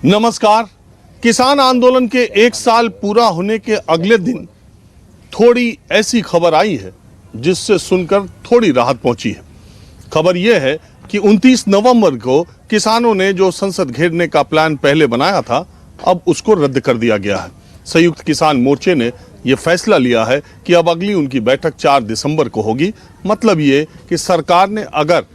नमस्कार। किसान आंदोलन के एक साल पूरा होने के अगले दिन थोड़ी ऐसी खबर आई है जिससे सुनकर थोड़ी राहत पहुंची है। खबर यह है कि 29 नवंबर को किसानों ने जो संसद घेरने का प्लान पहले बनाया था, अब उसको रद्द कर दिया गया है। संयुक्त किसान मोर्चे ने यह फैसला लिया है कि अब अगली उनकी बैठक 4 दिसंबर को होगी। मतलब ये कि सरकार ने अगर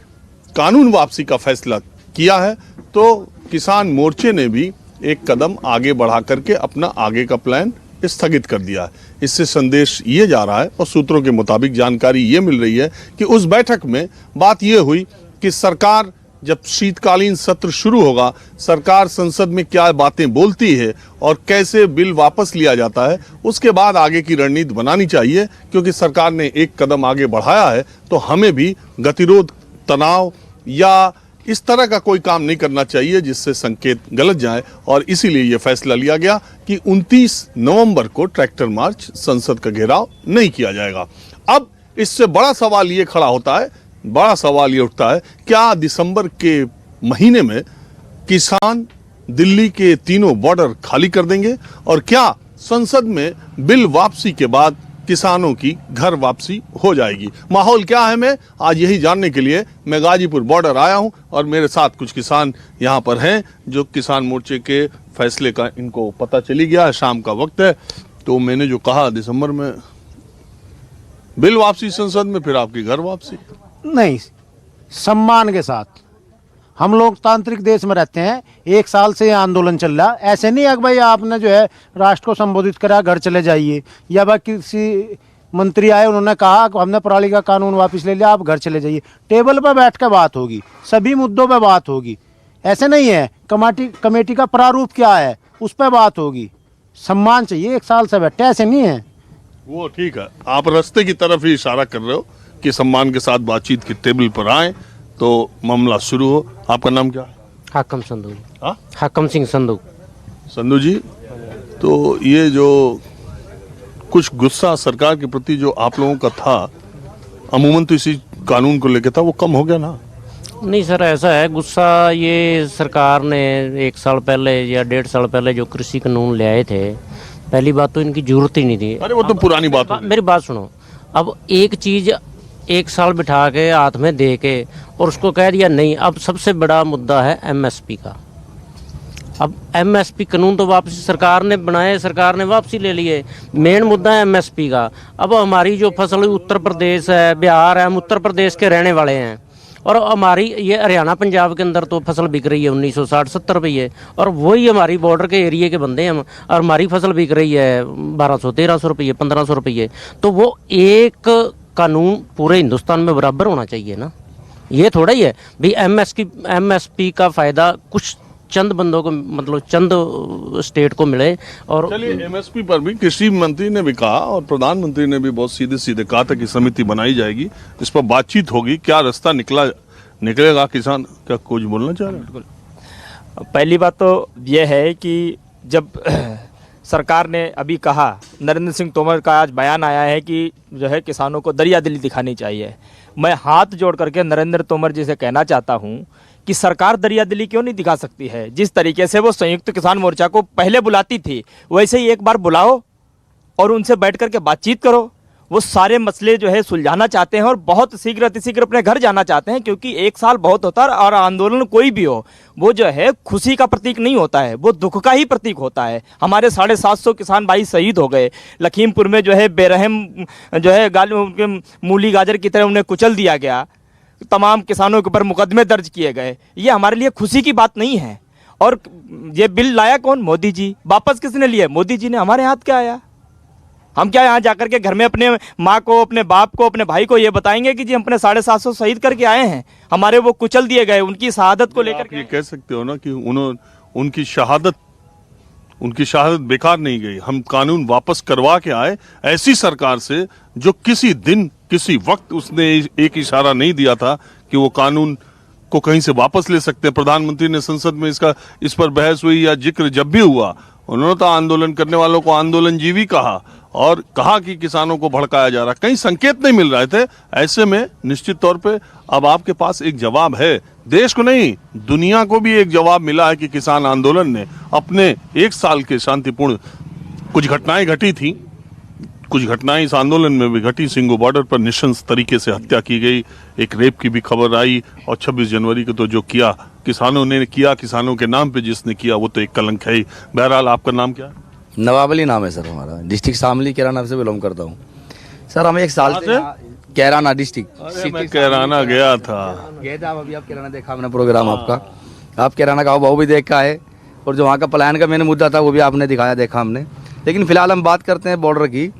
कानून वापसी का फैसला किया है तो किसान मोर्चे ने भी एक कदम आगे बढ़ा करके अपना आगे का प्लान स्थगित कर दिया है। इससे संदेश ये जा रहा है और सूत्रों के मुताबिक जानकारी ये मिल रही है कि उस बैठक में बात ये हुई कि सरकार जब शीतकालीन सत्र शुरू होगा, सरकार संसद में क्या बातें बोलती है और कैसे बिल वापस लिया जाता है, उसके बाद आगे की रणनीति बनानी चाहिए। क्योंकि सरकार ने एक कदम आगे बढ़ाया है तो हमें भी गतिरोध, तनाव या इस तरह का कोई काम नहीं करना चाहिए जिससे संकेत गलत जाए। और इसीलिए यह फैसला लिया गया कि 29 नवंबर को ट्रैक्टर मार्च, संसद का घेराव नहीं किया जाएगा। अब इससे बड़ा सवाल ये खड़ा होता है, उठता है, क्या दिसंबर के महीने में किसान दिल्ली के तीनों बॉर्डर खाली कर देंगे और क्या संसद में बिल वापसी के बाद किसानों की घर वापसी हो जाएगी? माहौल क्या है, मैं आज यही जानने के लिए मैं गाजीपुर बॉर्डर आया हूं और मेरे साथ कुछ किसान यहां पर हैं जो किसान मोर्चे के फैसले का इनको पता चली गया है। शाम का वक्त है तो मैंने जो कहा दिसंबर में बिल वापसी संसद में, फिर आपकी घर वापसी नहीं, सम्मान के साथ। हम लोकतांत्रिक देश में रहते हैं, एक साल से ये आंदोलन चल रहा। ऐसे नहीं है कि भाई आपने जो है राष्ट्र को संबोधित करा घर चले जाइए, या भाई किसी मंत्री आए उन्होंने कहा कि हमने पराली का कानून वापस ले लिया, आप घर चले जाइए। टेबल पर बैठ कर बात होगी, सभी मुद्दों पर बात होगी। ऐसे नहीं है कमेटी का प्रारूप क्या है उस पर बात होगी। सम्मान चाहिए, एक साल से बैठे, ऐसे नहीं है। वो ठीक है, आप रास्ते की तरफ ही इशारा कर रहे हो कि सम्मान के साथ बातचीत की टेबल पर आए तो मामला शुरू हो। आपका नाम क्या है? हाकम संधू। हाँ, हाकम सिंह संधू। संधू जी, तो ये जो कुछ गुस्सा सरकार के प्रति जो आप लोगों का था, अमूमन तो इसी कानून को लेकर था, वो कम हो गया ना? नहीं सर, ऐसा है, गुस्सा ये सरकार ने 1 साल पहले या 1.5 साल पहले जो कृषि कानून ले आए थे, पहली बात तो इनकी जरूरत ही नहीं थी। अरे वो तो पुरानी बात है। मेरी बात सुनो, अब एक चीज 1 साल बिठा के हाथ में दे के और उसको कह दिया नहीं। अब सबसे बड़ा मुद्दा है एमएसपी का। अब एमएसपी कानून तो वापसी सरकार ने बनाए, सरकार ने वापसी ले लिए। मेन मुद्दा है एमएसपी का। अब हमारी जो फसल उत्तर प्रदेश है, बिहार है, हम उत्तर प्रदेश के रहने वाले हैं और हमारी ये हरियाणा पंजाब के अंदर तो फसल बिक रही है 1960-70 रुपये, और वही हमारी बॉर्डर के एरिए के बंदे हम, और हमारी फसल बिक रही है 1200-1300 रुपये, 1500 रुपये। तो वो एक कानून पूरे हिंदुस्तान में बराबर होना चाहिए ना। ये थोड़ा ही है भाई एमएसपी का फायदा कुछ चंद बंदों को, मतलब चंद स्टेट को मिले। और चलिए, एमएसपी पर भी कृषि मंत्री ने भी कहा और प्रधानमंत्री ने भी बहुत सीधे सीधे कहा था कि समिति बनाई जाएगी, इस पर बातचीत होगी। क्या रास्ता निकलेगा? किसान क्या कुछ बोलना चाह रहे हैं? पहली बात तो यह है कि जब सरकार ने अभी कहा, नरेंद्र सिंह तोमर का आज बयान आया है कि जो है किसानों को दरियादिली दिखानी चाहिए। मैं हाथ जोड़ करके नरेंद्र तोमर जी से कहना चाहता हूं कि सरकार दरियादिली क्यों नहीं दिखा सकती है? जिस तरीके से वो संयुक्त किसान मोर्चा को पहले बुलाती थी, वैसे ही एक बार बुलाओ और उनसे बैठ करके बातचीत करो। वो सारे मसले जो है सुलझाना चाहते हैं और बहुत शीघ्र अतिशीघ्र अपने घर जाना चाहते हैं, क्योंकि 1 साल बहुत होता है और आंदोलन कोई भी हो वो जो है खुशी का प्रतीक नहीं होता है, वो दुख का ही प्रतीक होता है। हमारे 750 किसान भाई शहीद हो गए। लखीमपुर में जो है बेरहम जो है मूली गाजर की तरह उन्हें कुचल दिया गया। तमाम किसानों के ऊपर मुकदमे दर्ज किए गए। ये हमारे लिए खुशी की बात नहीं है। और ये बिल लाया कौन? मोदी जी। वापस किसने लिया? मोदी जी ने। हमारे हाथ क्या आया? हम क्या यहाँ जाकर के घर में अपने माँ को, अपने बाप को, अपने भाई को ये बताएंगे कि जी हम अपने 750 शहीद करके आए हैं, हमारे वो कुचल दिए गए, उनकी शहादत को लेकर? ये कह सकते हो ना कि उनकी शहादत बेकार नहीं गई। हम कानून वापस करवा के आए ऐसी सरकार से जो किसी दिन, किसी वक्त उसने एक इशारा नहीं दिया था कि वो कानून को कहीं से वापस ले सकते हैं। प्रधानमंत्री ने संसद में इस पर बहस हुई या जिक्र जब भी हुआ, उन्होंने तो आंदोलन करने वालों को आंदोलनजीवी कहा और कहा कि किसानों को भड़काया जा रहा। कहीं संकेत नहीं मिल रहे थे। ऐसे में निश्चित तौर पे अब आपके पास एक जवाब है देश को नहीं, दुनिया को भी एक जवाब मिला है कि किसान आंदोलन ने अपने 1 साल के शांतिपूर्ण, कुछ घटनाएं घटी थी, कुछ घटनाएं इस आंदोलन में भी घटी। सिंगू बॉर्डर पर निशंस तरीके से हत्या की गई, एक रेप की भी खबर आई, और 26 जनवरी को तो जो किया किसानों ने किया, किसानों के नाम पे जिसने किया वो तो एक कलंक है ही। बहरहाल आपका नाम क्या है? नवाब अली नाम है सर हमारा, डिस्ट्रिक्ट शामली कैराना से बिलोंग करता हूँ सर। हम 1 साल से कैराना डिस्ट्रिक्ट। अरे मैं कैराना गया था, गए थे आप? अभी आप कैराना देखा हमने प्रोग्राम आपका, आप कैराना का बहू भी देख का है, और जो वहाँ का पलायन का मैंने मुद्दा था वो भी आपने दिखाया, देखा हमने। लेकिन फिलहाल हम बात करते हैं बॉर्डर की,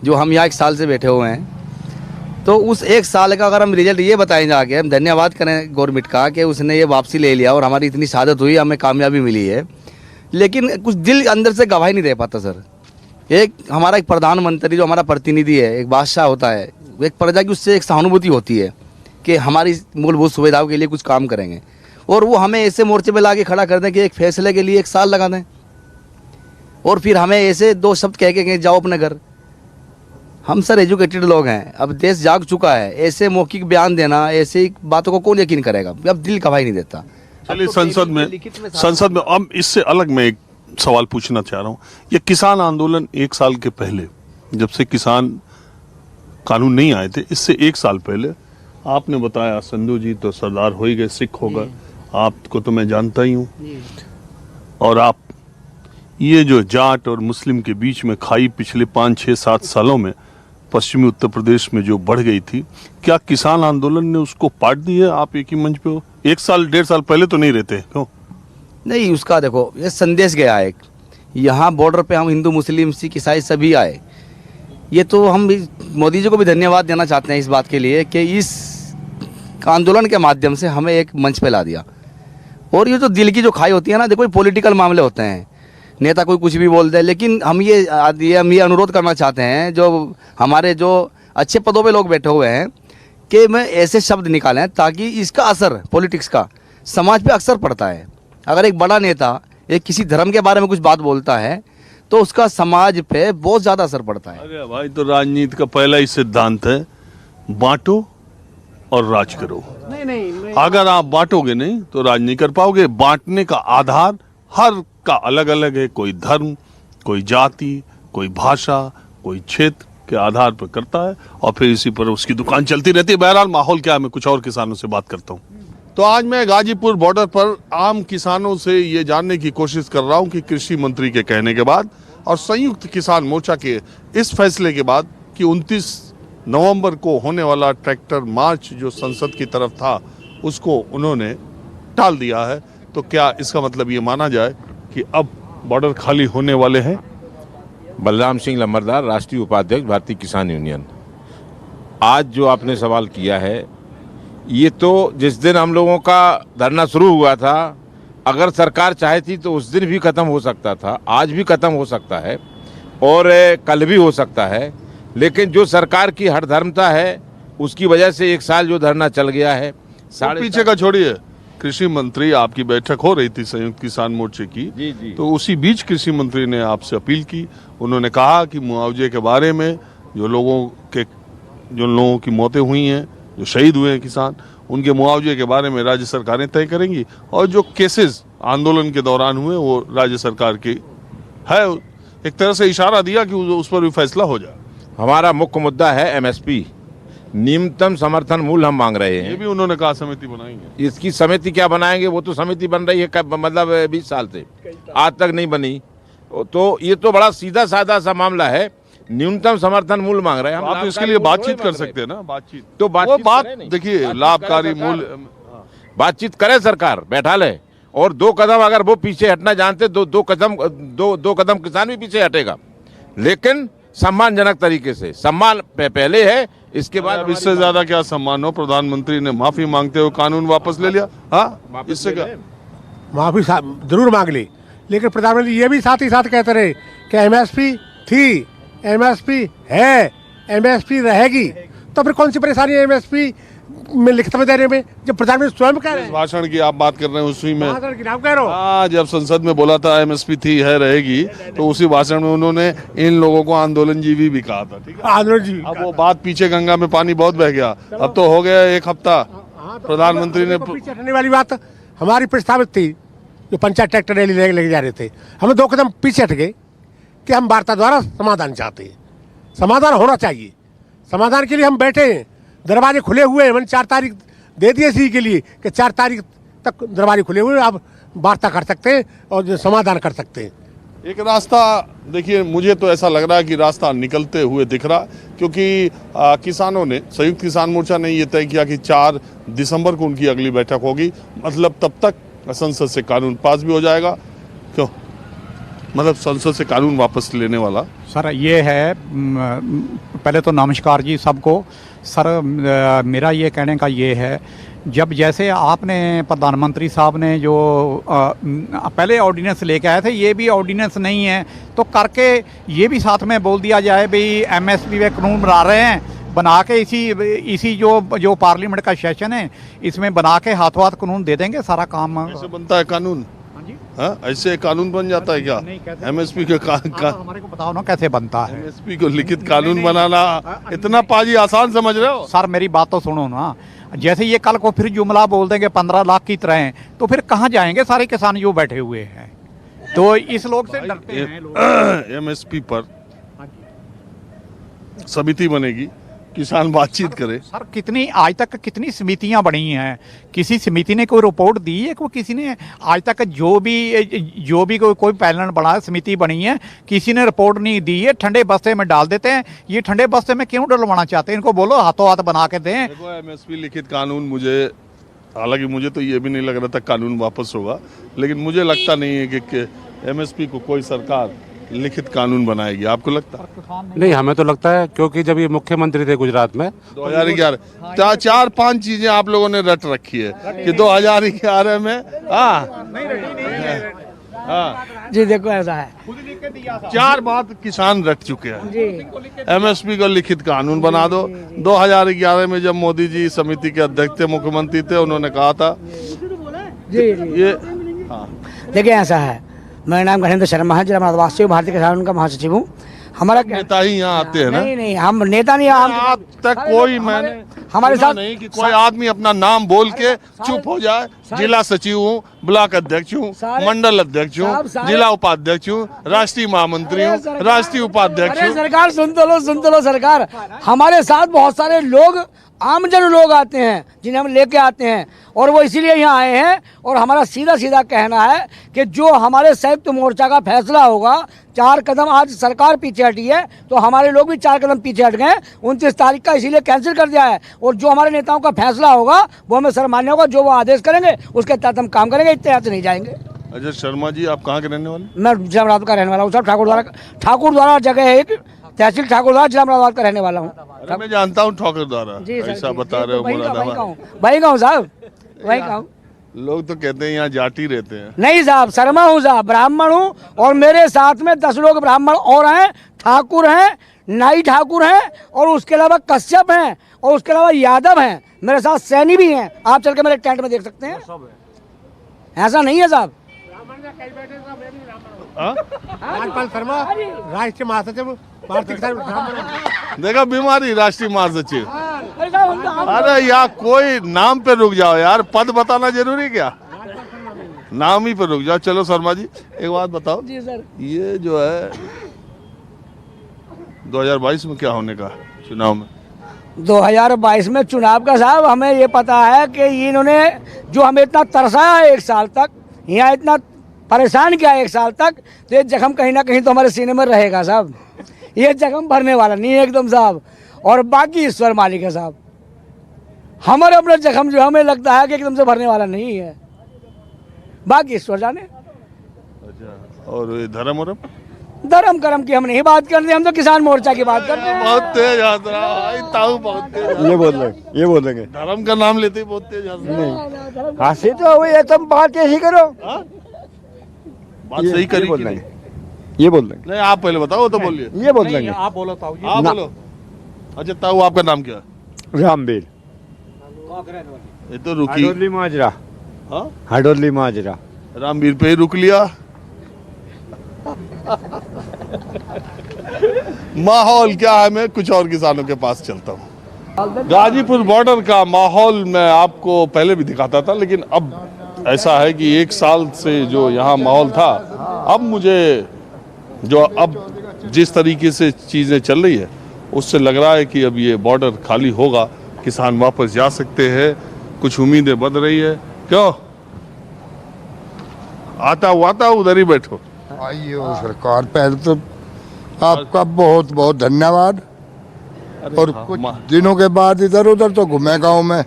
जो हम यहाँ 1 साल से बैठे हुए हैं। तो उस 1 साल का अगर हम रिजल्ट ये बताएं जाके, हम धन्यवाद करें गवर्नमेंट का कि उसने ये वापसी ले लिया और हमारी इतनी शहादत हुई, हमें कामयाबी मिली है। लेकिन कुछ दिल अंदर से गवाही नहीं दे पाता सर। हमारा एक प्रधानमंत्री जो हमारा प्रतिनिधि है, एक बादशाह होता है, एक प्रजा की उससे एक सहानुभूति होती है कि हमारी मूलभूत सुविधाओं के लिए कुछ काम करेंगे, और वो हमें ऐसे मोर्चे पे ला के खड़ा कर दें कि एक फैसले के लिए 1 साल लगा दें, और फिर हमें ऐसे 2 शब्द कह के जाओ अपने घर। हम सर एजुकेटेड लोग हैं, अब देश जाग चुका है, ऐसे मौखिक बयान देना, ऐसे बातों को कौन यकीन करेगा? अब दिल गवाही नहीं देता। चलिए संसद में अब इससे अलग मैं एक सवाल पूछना चाह रहा हूँ। ये किसान आंदोलन 1 साल के पहले, जब से किसान कानून नहीं आए थे, इससे 1 साल पहले आपने बताया, संधू जी तो सरदार हो ही गए, सिख हो गए, आपको तो मैं जानता ही हूँ, और आप ये जो जाट और मुस्लिम के बीच में खाई पिछले 5, 6, 7 सालों में पश्चिमी उत्तर प्रदेश में जो बढ़ गई थी, क्या किसान आंदोलन ने उसको पाट दी है? आप एक ही मंच पे हो, 1 साल 1.5 साल पहले तो नहीं रहते, क्यों नहीं? उसका देखो ये संदेश गया है, यहाँ बॉर्डर पे हम हिंदू मुस्लिम सिख ईसाई सभी आए। ये तो हम मोदी जी को भी धन्यवाद देना चाहते हैं इस बात के लिए कि इस आंदोलन के माध्यम से हमें एक मंच पे ला दिया। और ये जो दिल की जो खाई होती है ना, देखो पॉलिटिकल मामले होते हैं, नेता कोई कुछ भी बोल दे, लेकिन हम ये अनुरोध करना चाहते हैं जो हमारे जो अच्छे पदों पे लोग बैठे हुए हैं कि मैं ऐसे शब्द निकालें ताकि इसका असर पॉलिटिक्स का समाज पे अक्सर पड़ता है। अगर एक बड़ा नेता एक किसी धर्म के बारे में कुछ बात बोलता है तो उसका समाज पे बहुत ज़्यादा असर पड़ता है। अरे भाई, तो राजनीति का पहला ही सिद्धांत है बांटो और राज करो। नहीं, अगर आप बांटोगे नहीं तो राज नहीं कर पाओगे। बांटने का आधार हर का अलग अलग है, कोई धर्म, कोई जाति, कोई भाषा, कोई क्षेत्र के आधार पर करता है, और फिर इसी पर उसकी दुकान चलती रहती है। बहरहाल माहौल क्या है, मैं कुछ और किसानों से बात करता हूँ। तो आज मैं गाजीपुर बॉर्डर पर आम किसानों से ये जानने की कोशिश कर रहा हूँ कि कृषि मंत्री के कहने के बाद और संयुक्त किसान मोर्चा के इस फैसले के बाद कि 29 नवंबर को होने वाला ट्रैक्टर मार्च जो संसद की तरफ था उसको उन्होंने टाल दिया है, तो क्या इसका मतलब ये माना जाए कि अब बॉर्डर खाली होने वाले हैं? बलराम सिंह लम्बरदार, राष्ट्रीय उपाध्यक्ष, भारतीय किसान यूनियन। आज जो आपने सवाल किया है, ये तो जिस दिन हम लोगों का धरना शुरू हुआ था, अगर सरकार चाहती तो उस दिन भी खत्म हो सकता था, आज भी खत्म हो सकता है और कल भी हो सकता है। लेकिन जो सरकार की हठधर्मता है उसकी वजह से 1 साल जो धरना चल गया है। पीछे का छोड़िए, कृषि मंत्री आपकी बैठक हो रही थी संयुक्त किसान मोर्चे की, जी। तो उसी बीच कृषि मंत्री ने आपसे अपील की। उन्होंने कहा कि मुआवजे के बारे में जो लोगों की मौतें हुई हैं, जो शहीद हुए हैं किसान, उनके मुआवजे के बारे में राज्य सरकारें तय करेंगी, और जो केसेस आंदोलन के दौरान हुए वो राज्य सरकार की है। एक तरह से इशारा दिया कि उस पर भी फैसला हो जाए। हमारा मुख्य मुद्दा है एमएसपी, न्यूनतम समर्थन मूल्य हम मांग रहे हैं। ये भी उन्होंने कहा समिति बनाएंगे। इसकी समिति क्या बनाएंगे? वो तो समिति बन रही है मतलब 20 साल से, आज तक नहीं बनी। तो ये तो बड़ा सीधा साधा सा मामला है, न्यूनतम समर्थन मूल्य मांग रहे हैं। आप तो इसके लिए बातचीत कर सकते हैं ना, बातचीत। तो बात देखिए, लाभकारी मूल्य बातचीत करे, सरकार बैठा ले, और 2 कदम अगर वो पीछे हटना जानते दो कदम किसान भी पीछे हटेगा, लेकिन सम्मानजनक तरीके से। सम्मान पहले है, इसके बाद इससे ज्यादा क्या सम्मान हो? प्रधानमंत्री ने माफी मांगते हुए कानून वापस ले लिया। हाँ, इससे क्या? माफी जरूर मांग ली, लेकिन प्रधानमंत्री ये भी साथ ही साथ कहते रहे कि एमएसपी थी, एमएसपी है, एमएसपी रहेगी। तो फिर कौन सी परेशानी है एमएसपी में लिखित में देने में, जब प्रधानमंत्री स्वयं कह रहे हैं? भाषण की आप बात कर रहे हैं, उसी में नाम कह रहे हो। हाँ, जब संसद में बोला था एमएसपी थी, है, रहेगी, तो उसी भाषण में उन्होंने इन लोगों को आंदोलनजीवी भी कहा था। ठीक है, आंदोलनजीवी। अब वो बात पीछे गंगा में पानी बहुत बह गया, अब तो हो गया 1 हफ्ता। प्रधानमंत्री ने पीछे हटने वाली बात हमारी प्रस्तावित थी, जो पंचायत ट्रैक्टर रैली लेके जा रहे थे, हमें 2 कदम पीछे हट गए कि हम वार्ता द्वारा समाधान चाहते हैं। समाधान होना चाहिए, समाधान के लिए हम बैठे हैं, दरवाजे खुले हुए हैं। मैंने 4 तारीख दे दी इसी के लिए कि 4 तारीख तक दरवाजे खुले हुए हैं, आप वार्ता कर सकते हैं और समाधान कर सकते हैं। एक रास्ता देखिए, मुझे तो ऐसा लग रहा है कि रास्ता निकलते हुए दिख रहा, क्योंकि किसानों ने, संयुक्त किसान मोर्चा ने ये तय किया कि 4 दिसंबर को उनकी अगली बैठक होगी। मतलब तब तक संसद से कानून पास भी हो जाएगा। क्यों? मतलब संसद से कानून वापस लेने वाला। सर ये है, पहले तो नमस्कार जी सबको। सर मेरा ये कहने का ये है, जब जैसे आपने प्रधानमंत्री साहब ने जो पहले ऑर्डिनेंस लेके आए थे, ये भी ऑर्डिनेंस नहीं है, तो करके ये भी साथ में बोल दिया जाए भाई एमएसपी में कानून बना रहे हैं, बना के इसी जो पार्लियामेंट का सेशन है इसमें बना के हाथों हाथ कानून दे देंगे, सारा काम ऐसे बनता है कानून? हाँ, ऐसे कानून बन जाता है क्या? एमएसपी के हमारे को बताओ ना कैसे बनता है। एमएसपी को लिखित कानून बनाना इतना पाजी आसान समझ रहे हो? सर मेरी बात तो सुनो ना, जैसे ये कल को फिर जुमला बोल देंगे 15 लाख की तरह, तो फिर कहाँ जाएंगे सारे किसान जो बैठे हुए हैं? तो इस लोग से डरते हैं लोग। एमएसपी पर समिति बनेगी, किसान बातचीत करे। सर कितनी आज तक कितनी समितियां बनी हैं? किसी समिति ने कोई रिपोर्ट दी है? कोई किसी ने आज तक जो भी कोई पैनल बना है, समिति बनी है, किसी ने रिपोर्ट नहीं दी है। ठंडे बस्ते में डाल देते हैं। ये ठंडे बस्ते में क्यों डलवाना चाहते हैं? इनको बोलो हाथों हाथ बना के दें। देखो, एमएसपी लिखित कानून, हालांकि मुझे तो ये भी नहीं लग रहा था कानून वापस होगा, लेकिन मुझे लगता नहीं है कि एमएसपी को कोई सरकार लिखित कानून बनाएगी। आपको लगता है? नहीं, हमें तो लगता है, क्योंकि जब ये मुख्यमंत्री थे गुजरात में 2011 4-5 चीजें आप लोगों ने रट रखी है कि 2011 में जी देखो ऐसा है, 4 बात किसान रट चुके हैं। एमएसपी को लिखित कानून बना दो। 2011 में जब मोदी जी समिति के अध्यक्ष थे, मुख्यमंत्री थे, उन्होंने कहा था जी ये। देखिए ऐसा है, मेरा नाम गणेंद्र शर्मा है, जिला मरादवासी हूँ, भारतीय किसान का महासचिव हूँ। हमारा नेता ही यहाँ आते हैं ना? नहीं, हम नेता नहीं। आज तक कोई मैंने हमारे साथ नहीं कि कोई आदमी अपना नाम बोल के चुप हो जाए। जिला सचिव हूँ, ब्लॉक अध्यक्ष हूँ, मंडल अध्यक्ष हूँ, जिला उपाध्यक्ष हूँ, राष्ट्रीय महामंत्री हूँ, राष्ट्रीय उपाध्यक्ष हूँ। सरकार सुन तो लो सरकार। हमारे साथ बहुत सारे लोग, आमजन लोग आते हैं जिन्हें हम लेके आते हैं, और वो इसीलिए यहाँ आए हैं। और हमारा सीधा सीधा कहना है कि जो हमारे संयुक्त मोर्चा का फैसला होगा, 4 कदम आज सरकार पीछे हटी है, तो हमारे लोग भी 4 कदम पीछे हट गए। 29 तारीख का इसीलिए कैंसिल कर दिया है। और जो हमारे नेताओं का फैसला होगा वो हमें सर मान्य होगा। जो वो आदेश करेंगे उसके तहत हम काम करेंगे, इतने नहीं जाएंगे। अजय शर्मा जी, आप कहाँ के रहने वाले? मैं जिला मुरादाबाद का रहने वाला हूँ साहब। ठाकुर द्वारा जगह है एक, तहसील ठाकुर द्वारा, जिला मुरादाबाद का रहने वाला हूँ। मैं जानता हूँ ठाकुर द्वारा, ऐसा बता रहे हो मुरादाबाद। वही गाँव साहब, वही गाँव। लोग तो कहते हैं यहाँ जाटी रहते हैं। नहीं साहब, शर्मा हूँ साहब, ब्राह्मण हूँ, और मेरे साथ में 10 लोग ब्राह्मण और हैं, ठाकुर हैं, नाई ठाकुर हैं, और उसके अलावा कश्यप हैं, और उसके अलावा यादव हैं। मेरे साथ सैनी भी हैं। आप चल के मेरे टेंट में देख सकते हैं। ऐसा नहीं है साहब। राजपाल शर्मा, राष्ट्रीय महासचिव, भारतीय किसान। देखा बीमारी, राष्ट्रीय महासचिव। अरे यार, कोई नाम पे रुक जाओ यार, पद बताना जरूरी क्या? नाम ही पे रुक जाओ। चलो शर्मा जी, एक बात बताओ जी सर, ये जो है 2022 में क्या होने का चुनाव में? 2022 में चुनाव का साहब हमें ये पता है कि इन्होंने जो हमें इतना तरसाया 1 साल तक, यहाँ इतना परेशान किया 1 साल तक, तो ये जख्म कहीं ना कहीं तो हमारे सीने में रहेगा साहब। ये जख्म भरने वाला नहीं है एकदम साहब। और बाकी ईश्वर मालिक है साहब। हमारे अपने जख्म जो हमें लगता है कि एकदम से भरने वाला नहीं है, बाकी ईश्वर जाने। अच्छा, और ये धर्म और धर्म कर्म की हम नहीं बात करते, हम तो किसान मोर्चा की बात करते हैं। बहुत तेज हंस रहा है, ताऊ बहुत तेज। ये बोल देंगे धर्म का नाम लेते ही बहुत तेज हंस रहा है। हंसी तो हुई है, तुम बात ऐसी करो। बात सही करी कि नहीं? ये बोल देंगे। नहीं, आप पहले बताओ तो बोलिए। ये बोल देंगे। आप बोलो ताऊ जी। आप बोलो। अच्छा ताऊ, आपका नाम क्या है? रामवीर। ये तो रुकी। हडोली माजरा। हाँ, हडोली माजरा। रामवीर पे ही रुक लिया। माहौल क्या है? मैं कुछ और किसानों के पास चलता हूँ। गाजीपुर बॉर्डर का माहौल मैं आपको पहले भी दिखाता था, लेकिन अब ऐसा है कि एक साल से जो यहाँ माहौल था, अब मुझे जो अब जिस तरीके से चीज़ें चल रही है उससे लग रहा है कि अब ये बॉर्डर खाली होगा, किसान वापस जा सकते हैं, कुछ उम्मीदें बन रही है। क्यों आता उधर ही बैठो। आइए सरकार, पहले तो आपका बहुत बहुत धन्यवाद। और कुछ दिनों के बाद इधर उधर तो घूमे गाँव में,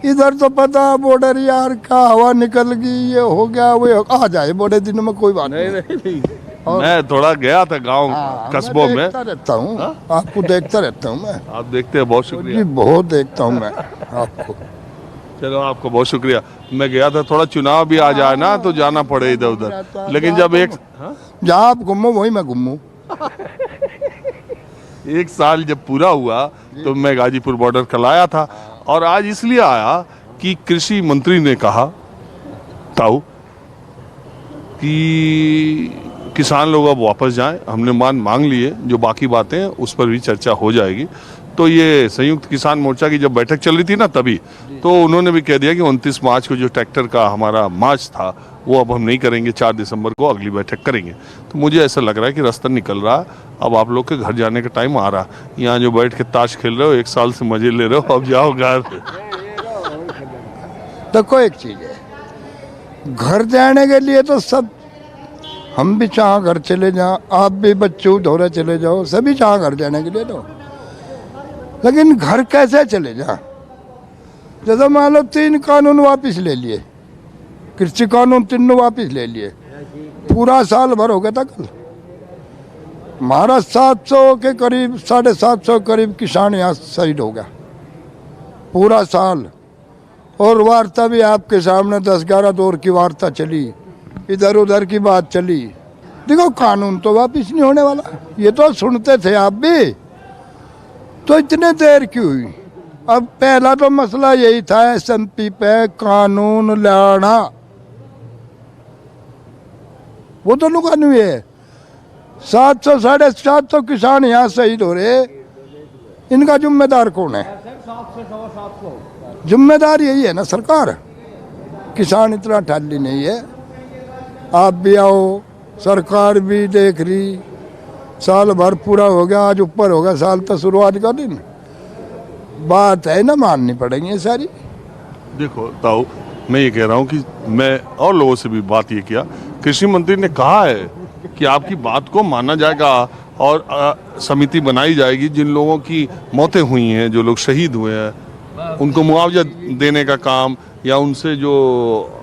इधर तो पता बॉर्डर यार का हवा निकल गई, ये हो गया वो आ जाए बड़े दिनों में, कोई बात नहीं। मैं थोड़ा गया था गांव कस्बों में, देखता रहता हूँ आपको, देखता रहता हूँ मैं। आप देखते हैं, बहुत शुक्रिया जी, बहुत देखता हूँ मैं आपको। चलो आपको बहुत शुक्रिया। मैं गया था, थोड़ा चुनाव भी आ जाए ना तो जाना पड़े इधर उधर, लेकिन जब जहाँ आप घूमो वही मैं घूमूं। एक साल जब पूरा हुआ तो मैं गाजीपुर बॉर्डर कल आया था, और आज इसलिए आया कि कृषि मंत्री ने कहा ताऊ कि किसान लोग अब वापस जाएं, हमने मांग लिए, जो बाकी बातें हैं उस पर भी चर्चा हो जाएगी। तो ये संयुक्त किसान मोर्चा की जब बैठक चल रही थी ना, तभी तो उन्होंने भी कह दिया कि 29 मार्च को जो ट्रैक्टर का हमारा मार्च था वो अब हम नहीं करेंगे, 4 दिसंबर को अगली बैठक करेंगे। तो मुझे ऐसा लग रहा है कि रास्ता निकल रहा, अब आप लोग के घर जाने का टाइम आ रहा। यहाँ जो बैठ के ताश खेल रहे हो, एक साल से मजे ले रहे हो, अब जाओ घर। देखो एक चीज है, घर जाने के लिए तो सब, हम भी चाह घर चले जाओ, आप भी बच्चों धोरे चले जाओ, सभी चाह घर जाने के लिए तो, लेकिन घर कैसे चले जा? जैसे मान लो 3 कानून वापस ले लिए, कृषि कानून तीनों वापस ले लिए, पूरा साल भर हो गया था कल। हमारा 700 के करीब, 750 करीब किसान यहाँ शहीद हो गया पूरा साल। और वार्ता भी आपके सामने 10-11 दौर की वार्ता चली, इधर उधर की बात चली। देखो कानून तो वापस नहीं होने वाला, ये तो सुनते थे आप भी, तो इतने देर क्यों हुई? अब पहला तो मसला यही था SMP पे कानून लाना, वो तो लुका नहीं है। 700 750 किसान यहाँ शहीद हो रहे, इनका जिम्मेदार कौन है? जिम्मेदार यही है ना सरकार, किसान इतना ठाली नहीं है। आप भी आओ, सरकार भी देख रही, साल भर पूरा हो गया, आज ऊपर हो गया साल, तो शुरुआत का दिन बात है ना, माननी पड़ेगी ये सारी। देखो ताऊ, मैं ये कह रहा हूँ कि मैं और लोगों से भी बात ये किया, कृषि मंत्री ने कहा है कि आपकी बात को माना जाएगा और समिति बनाई जाएगी, जिन लोगों की मौतें हुई हैं, जो लोग शहीद हुए हैं, उनको मुआवजा देने का काम, या उनसे जो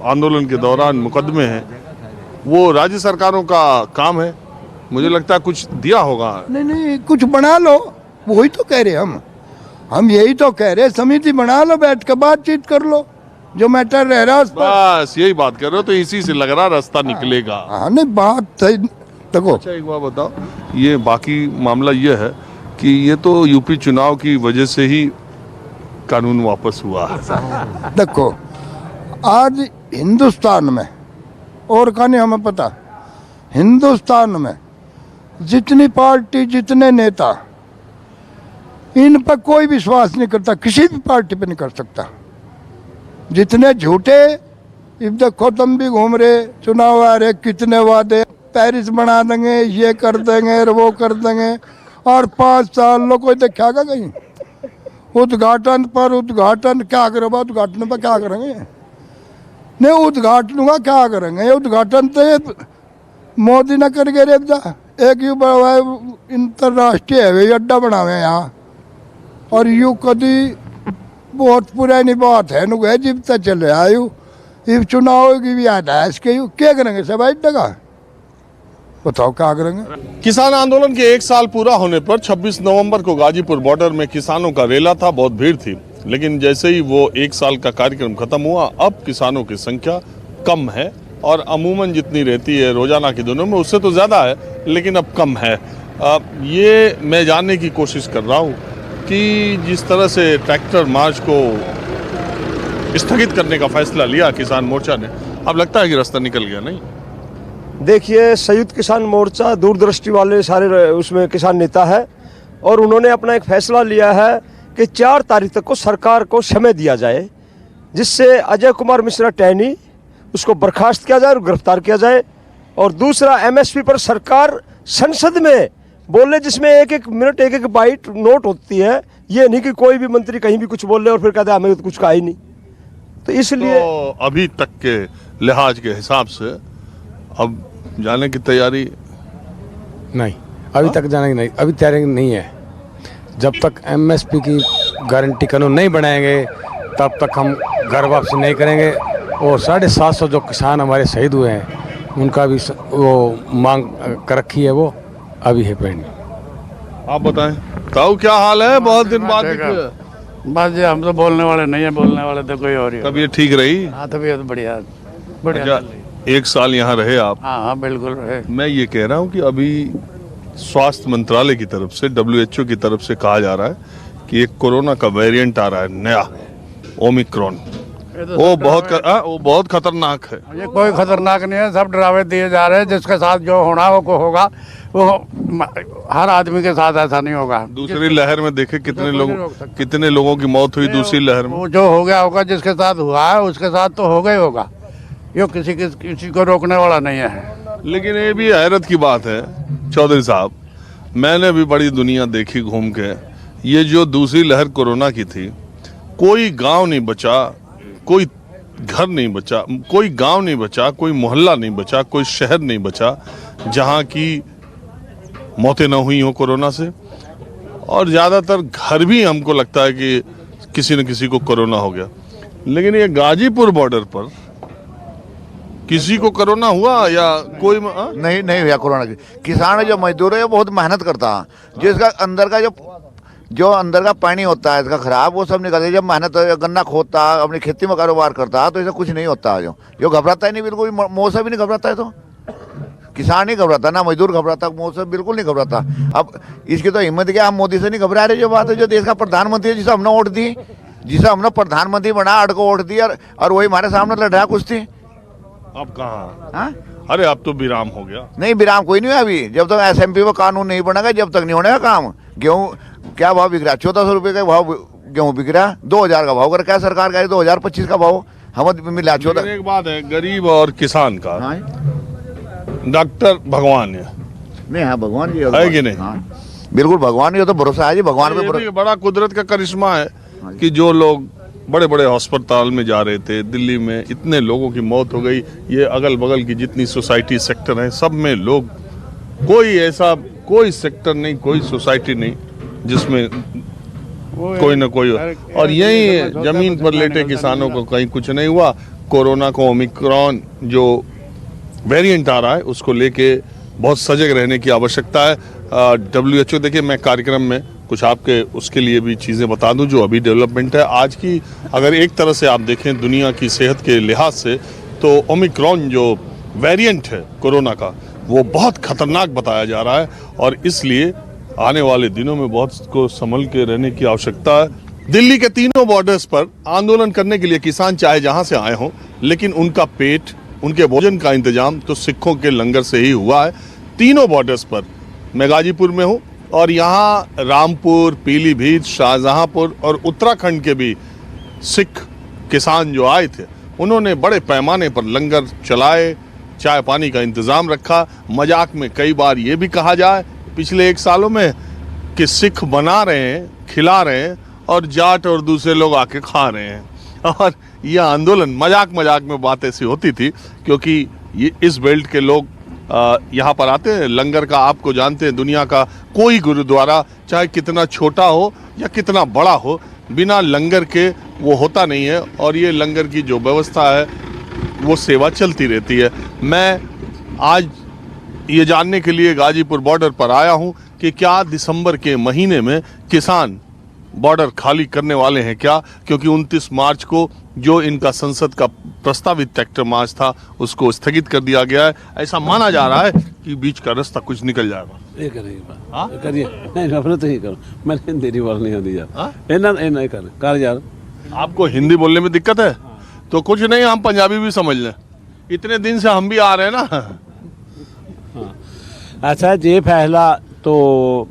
आंदोलन के दौरान मुकदमे हैं, वो राज्य सरकारों का काम है। मुझे लगता है कुछ दिया होगा। नहीं, कुछ बना लो, वही तो कह रहे हम यही तो कह रहे, समिति बना लो, बैठ कर बातचीत कर लो, जो मैटर रह रहा है उस पर। बस यही बात कर रहे हो, तो इसी से लग रहा रास्ता निकलेगा। हाँ नहीं, बात देखो। अच्छा एक बात बताओ, ये बाकी मामला ये है कि ये तो यूपी चुनाव की वजह से ही कानून वापस हुआ। देखो आज हिंदुस्तान में, और का नहीं हमें पता, हिंदुस्तान में जितनी पार्टी, जितने नेता, इन पर कोई विश्वास नहीं करता, किसी भी पार्टी पे नहीं कर सकता। जितने झूठे, अब देखो तुम भी घूम रहे, चुनाव आ रहे, कितने वादे, पेरिस बना देंगे, ये कर देंगे, वो कर देंगे, और 5 साल लोग कोई देखा कहीं उद्घाटन पर उद्घाटन, क्या करोगे उद्घाटन पर, क्या करेंगे? नहीं, उद्घाटन का क्या करेंगे? उद्घाटन तो मोदी ने करके रेप जा, एक यू इंटरराष्ट्रीय हवाई अड्डा बनावे यहाँ, और यू कभी बहुत पुरानी बात है, नु गए जब तक चले आयु, इस चुनाव की भी याद है इसके, क्या करेंगे सब हवाई अड्डा? बताओ क्या करेंगे? किसान आंदोलन के 1 साल पूरा होने पर 26 नवंबर को गाजीपुर बॉर्डर में किसानों का रेला था, बहुत भीड़ थी, लेकिन जैसे ही वो 1 साल का कार्यक्रम खत्म हुआ, अब किसानों की संख्या कम है, और अमूमन जितनी रहती है रोजाना के दिनों में उससे तो ज़्यादा है, लेकिन अब कम है। ये मैं जानने की कोशिश कर रहा हूँ कि जिस तरह से ट्रैक्टर मार्च को स्थगित करने का फैसला लिया किसान मोर्चा ने, अब लगता है कि रास्ता निकल गया नहीं? देखिए, संयुक्त किसान मोर्चा दूरदृष्टि वाले सारे उसमें किसान नेता है, और उन्होंने अपना एक फैसला लिया है कि 4 तारीख तक को सरकार को समय दिया जाए, जिससे अजय कुमार मिश्रा टैनी उसको बर्खास्त किया जाए और गिरफ्तार किया जाए। और दूसरा, एमएसपी पर सरकार संसद में बोले, जिसमें एक एक मिनट एक एक बाइट नोट होती है। ये नहीं कि कोई भी मंत्री कहीं भी कुछ बोल रहे और फिर कहते हैं हमें तो कुछ कहा ही नहीं। तो इसलिए तो अभी तक के लिहाज के हिसाब से अब जाने की तैयारी नहीं, अभी तक जाने की नहीं, अभी तैयारी नहीं है। जब तक एमएसपी की गारंटी कानून नहीं बनाएंगे तब तक हम घर वापसी नहीं करेंगे। और 750 जो किसान हमारे शहीद हुए हैं उनका भी वो मांग कर रखी है, वो अभी है पेंडिंग। आप बताएं ताऊ, क्या हाल है? बहुत दिन बाद बस जी, हम तो बोलने वाले नहीं है, बोलने वाले तो कोई और ही। तबीयत ठीक रही? हाँ, तबीयत बढ़िया बढ़िया। अच्छा, 1 साल यहाँ रहे आप? हाँ बिल्कुल रहे। मैं ये कह रहा हूँ कि अभी स्वास्थ्य मंत्रालय की तरफ से, WHO की तरफ से कहा जा रहा है कि एक कोरोना का वेरिएंट आ रहा है नया, ओमिक्रॉन। वो बहुत खतरनाक है। ये कोई खतरनाक नहीं है, सब डरावे दिए जा रहे हैं। जिसके साथ जो होना वो होगा, वो हर आदमी के साथ ऐसा नहीं होगा। दूसरी लहर में देखे कितने लोगों की मौत हुई दूसरी लहर में। वो जो हो गया होगा, जिसके साथ हुआ है उसके साथ तो होगा ही होगा। ये किसी को रोकने वाला नहीं है। लेकिन ये भी हैरत की बात है चौधरी साहब, मैंने भी बड़ी दुनिया देखी घूम के। ये जो दूसरी लहर कोरोना की थी, कोई गांव नहीं बचा, कोई घर नहीं बचा, कोई गांव नहीं बचा, कोई मोहल्ला नहीं बचा, कोई शहर नहीं बचा जहां की मौतें न हुई हो कोरोना से। और ज़्यादातर घर भी हमको लगता है कि किसी न किसी को कोरोना हो गया। लेकिन ये गाजीपुर बॉर्डर पर किसी को कोरोना हुआ या कोई नहीं हुआ कोरोना की। किसान जो मजदूर है वो बहुत मेहनत करता है, जिसका अंदर का जो अंदर का पानी होता है इसका खराब, वो सब निकलता है। जब मेहनत गन्ना खोदता, अपनी खेती में कारोबार करता, तो ऐसा कुछ नहीं होता। जो घबराता ही नहीं, बिल्कुल मौसम भी नहीं घबराता है। तो किसान नहीं घबराता, ना मजदूर घबराता, मौसम बिल्कुल नहीं घबराता। अब इसकी तो हिम्मत क्या, हम मोदी से नहीं घबरा रहे। जो बात है, जो देश का प्रधानमंत्री है, जिसे हमने वोट दी, जिसे हमने प्रधानमंत्री बना, अड़ को वोट दी, और वही हमारे सामने लड़ रहा कुछ थी। अब कहाँ? अरे अब तो विराम हो गया। नहीं, विराम कोई नहीं हुआ अभी। जब तक SMP में कानून नहीं बनेगा, जब तक नहीं होने का काम। गेहूँ क्या भाव बिक रहा है? 1400 रुपये का भाव गेहूँ बिक रहा है। 2000 का भाव कर क्या सरकार का? 2025 का भाव हमें मिला 14। एक बात है, गरीब और किसान का डॉक्टर भगवान है। नहीं, हाँ भगवान जी है कि नहीं? बिल्कुल भगवान ही तो भरोसा है जी, भगवान पे बड़ा कुदरत का करिश्मा है कि जो लोग बड़े बड़े अस्पताल में जा रहे थे, दिल्ली में इतने लोगों की मौत हो गई। ये अगल बगल की जितनी सोसाइटी सेक्टर हैं, सब में लोग, कोई सेक्टर नहीं, कोई सोसाइटी नहीं जिसमें कोई ना कोई। और यही जमीन पर लेटे किसानों को कहीं कुछ नहीं हुआ। कोरोना को ओमिक्रॉन जो वेरिएंट आ रहा है, उसको लेके बहुत सजग रहने की आवश्यकता है। WHO, देखिए मैं कार्यक्रम में कुछ आपके उसके लिए भी चीज़ें बता दूं जो अभी डेवलपमेंट है आज की। अगर एक तरह से आप देखें दुनिया की सेहत के लिहाज से, तो ओमिक्रॉन जो वेरिएंट है कोरोना का, वो बहुत खतरनाक बताया जा रहा है। और इसलिए आने वाले दिनों में बहुत को संभल के रहने की आवश्यकता है। दिल्ली के तीनों बॉर्डर्स पर आंदोलन करने के लिए किसान चाहे जहां से आए हों, लेकिन उनका पेट, उनके भोजन का इंतजाम तो सिखों के लंगर से ही हुआ है। तीनों बॉर्डर्स पर, मैं गाजीपुर में हूँ और यहाँ रामपुर, पीलीभीत, शाहजहांपुर और उत्तराखंड के भी सिख किसान जो आए थे, उन्होंने बड़े पैमाने पर लंगर चलाए, चाय पानी का इंतज़ाम रखा। मजाक में कई बार ये भी कहा जाए पिछले 1 सालों में कि सिख बना रहे हैं, खिला रहे हैं, और जाट और दूसरे लोग आके खा रहे हैं। और ये आंदोलन मजाक में बात ऐसी होती थी क्योंकि ये इस बेल्ट के लोग यहाँ पर आते हैं। लंगर का आपको जानते हैं, दुनिया का कोई गुरुद्वारा चाहे कितना छोटा हो या कितना बड़ा हो, बिना लंगर के वो होता नहीं है। और ये लंगर की जो व्यवस्था है वो सेवा चलती रहती है। मैं आज ये जानने के लिए गाजीपुर बॉर्डर पर आया हूँ कि क्या दिसंबर के महीने में किसान बॉर्डर खाली करने वाले हैं क्या, क्योंकि 29 मार्च को जो इनका संसद का प्रस्तावित ट्रैक्टर मार्च था उसको स्थगित कर दिया गया है। ऐसा माना जा रहा है कि बीच का रास्ता कुछ निकल जाएगा। ये करिए नहीं अपने तो ही करो, मैंने देरी वाल नहीं होती यार, ये नहीं कर यार। आपको हिंदी बोलने में दिक्कत है तो कुछ नहीं, हम पंजाबी भी समझ लें, इतने दिन से हम भी आ रहे हैं ना। अच्छा, ये फैसला तो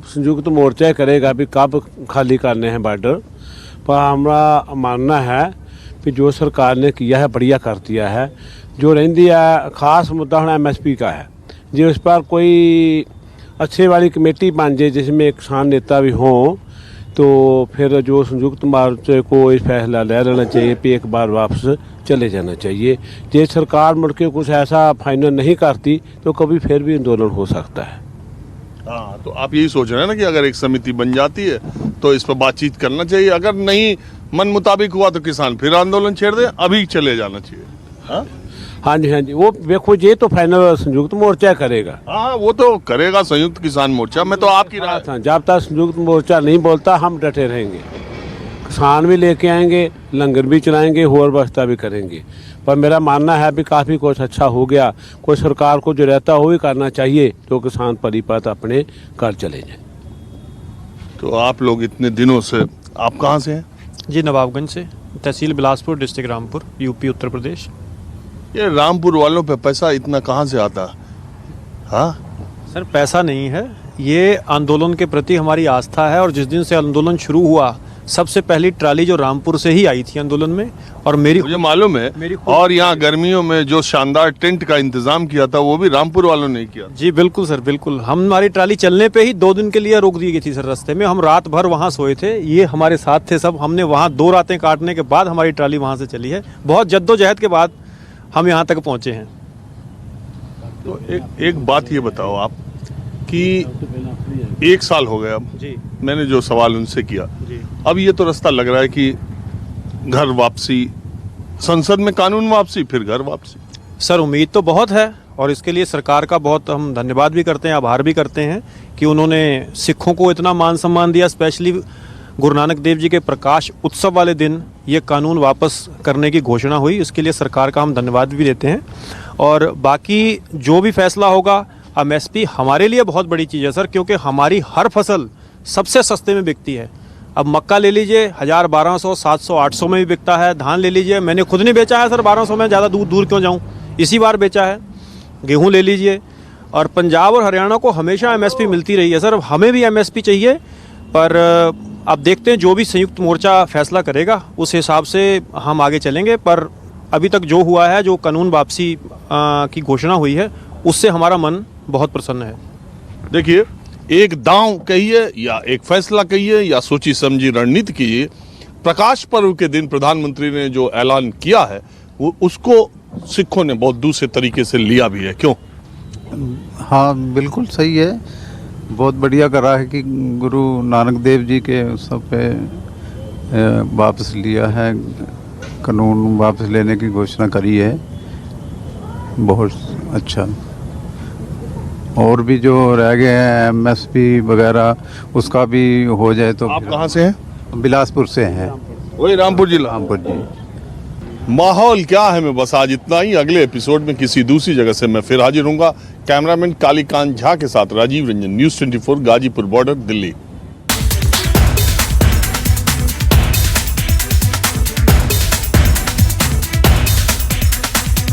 संयुक्त मोर्चा करेगा भी कब खाली करने हैं बॉर्डर। पर हमारा मानना है कि जो सरकार ने किया है बढ़िया कर दिया है। जो रही है खास मुद्दा हम MSP का है, जो इस पर कोई अच्छे वाली कमेटी बन जाए जिसमें किसान नेता भी हों, तो फिर जो संयुक्त मोर्चे को इस फैसला ले लेना चाहिए कि एक बार वापस चले जाना चाहिए। ये सरकार मुड़ के कुछ ऐसा फाइनल नहीं करती तो कभी फिर भी आंदोलन हो सकता है। हाँ, तो आप यही सोच रहे हैं ना कि अगर एक समिति बन जाती है तो इस पर बातचीत करना चाहिए, अगर नहीं मन मुताबिक हुआ तो किसान फिर आंदोलन छेड़ दे, अभी चले जाना चाहिए। हाँ हाँ जी, हाँ जी, वो देखो ये तो फाइनल संयुक्त मोर्चा करेगा। हाँ, वो तो करेगा संयुक्त किसान मोर्चा। मैं तो आपकी राय था, जब तक संयुक्त मोर्चा नहीं बोलता हम डटे रहेंगे, किसान भी लेके आएंगे, लंगर भी चलाएंगे, और व्यवस्था भी करेंगे। पर मेरा मानना है भी काफ़ी कुछ अच्छा हो गया, कोई सरकार को जो रहता हो ही करना चाहिए, तो किसान परिपथ अपने घर चले जाए। तो आप लोग इतने दिनों से, आप कहाँ से हैं? जी नवाबगंज से, तहसील बिलासपुर, डिस्ट्रिक्ट रामपुर, यूपी उत्तर प्रदेश। ये रामपुर वालों पे पैसा इतना कहाँ से आता? हाँ सर, पैसा नहीं है, ये आंदोलन के प्रति हमारी आस्था है। और जिस दिन से आंदोलन शुरू हुआ, सबसे पहली ट्राली जो रामपुर से ही आई थी आंदोलन में, और मुझे मालूम है। और यहाँ गर्मियों में जो शानदार टेंट का इंतजाम किया था वो भी रामपुर वालों ने किया। जी बिल्कुल सर, बिल्कुल। हमारी ट्राली चलने पे ही 2 दिन के लिए रोक दी गई थी सर रास्ते में। हम रात भर वहाँ सोए थे, ये हमारे साथ थे सब। हमने वहाँ 2 रातें काटने के बाद हमारी ट्राली वहाँ से चली है। बहुत जद्दोजहद के बाद हम यहाँ तक पहुँचे हैं। तो एक बात ये बताओ आप कि 1 साल हो गया, अब जी मैंने जो सवाल उनसे किया, जी। अब ये तो रास्ता लग रहा है कि घर वापसी, संसद में कानून वापसी, फिर घर वापसी। सर उम्मीद तो बहुत है, और इसके लिए सरकार का बहुत हम धन्यवाद भी करते हैं, आभार भी करते हैं कि उन्होंने सिखों को इतना मान सम्मान दिया। स्पेशली गुरु नानक देव जी के प्रकाश उत्सव वाले दिन ये कानून वापस करने की घोषणा हुई, इसके लिए सरकार का हम धन्यवाद भी देते हैं। और बाकी जो भी फैसला होगा, MSP हमारे लिए बहुत बड़ी चीज़ है सर, क्योंकि हमारी हर फसल सबसे सस्ते में बिकती है। अब मक्का ले लीजिए, 1000, 1200, 700, 800 में भी बिकता है। धान ले लीजिए, मैंने खुद नहीं बेचा है सर 1200 में, ज़्यादा दूर क्यों जाऊँ, इसी बार बेचा है। गेहूँ ले लीजिए, और पंजाब और हरियाणा को हमेशा MSP मिलती रही है सर, हमें भी MSP चाहिए। पर अब देखते हैं जो भी संयुक्त मोर्चा फैसला करेगा उस हिसाब से हम आगे चलेंगे। पर अभी तक जो हुआ है, जो कानून वापसी की घोषणा हुई है, उससे हमारा मन बहुत प्रसन्न है। देखिए, एक दांव कहिए या एक फैसला कहिए या सोची समझी रणनीति कीजिए, प्रकाश पर्व के दिन प्रधानमंत्री ने जो ऐलान किया है वो उसको सिखों ने बहुत दूसरे तरीके से लिया भी है। क्यों? हाँ बिल्कुल सही है, बहुत बढ़िया करा है कि गुरु नानक देव जी के उत्सव पे वापस लिया है, कानून वापस लेने की घोषणा करी है, बहुत अच्छा। और भी जो रह गए हैं MSP वगैरह, उसका भी हो जाए तो। आप कहाँ से हैं? बिलासपुर से हैं। वही रामपुर जिला? रामपुर जी। माहौल क्या है, मैं बस आज इतना ही। अगले एपिसोड में किसी दूसरी जगह से मैं फिर हाजिर हूँगा। कैमरामैन कालीकांत झा के साथ राजीव रंजन, न्यूज़ 24, गाजीपुर बॉर्डर, दिल्ली।